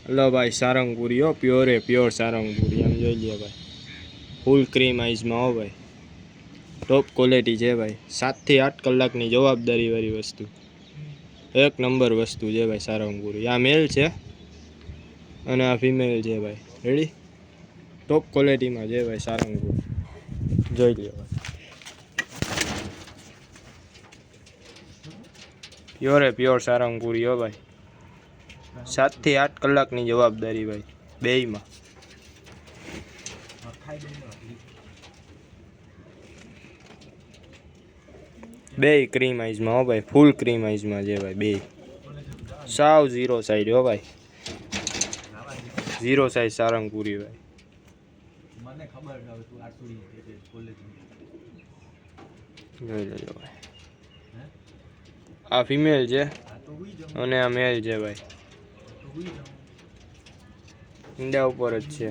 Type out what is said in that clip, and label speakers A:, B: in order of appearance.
A: લો ભાઈ સારંગપુરી હો, પ્યોરે પ્યોર સારંગપુરી. આમ જોઈ લે ભાઈ, ફૂલ ક્રીમ આઈસમાં હો ભાઈ, ટોપ ક્વોલિટી છે ભાઈ. 7 થી 8 કલાકની જવાબદારી વાળી વસ્તુ, એક નંબર વસ્તુ છે ભાઈ સારંગપુરી. આ મેલ છે અને આ ફિમેલ છે ભાઈ. રેડી, ટોપ ક્વોલિટીમાં છે ભાઈ સારંગપુરી. જોઈ લે ભાઈ, પ્યોરે પ્યોર સારંગપુરી હો ભાઈ. 7 થી 8 કલાકની જવાબદારી ભાઈ, બેયમાં. બે ક્રીમ આઈઝમાં હો ભાઈ, ફૂલ ક્રીમ આઈઝમાં છે ભાઈ. બે સાવ ઝીરો સાઈડ હો ભાઈ, ઝીરો સાઈઝ સારંગપુરી ભાઈ. મને ખબર ન હતું આ સુડી કોલેજ જોઈ લેજો ભાઈ. આ ફિમેલ છે અને આ મેલ છે ભાઈ. ઈંડા ઉપર જ છે.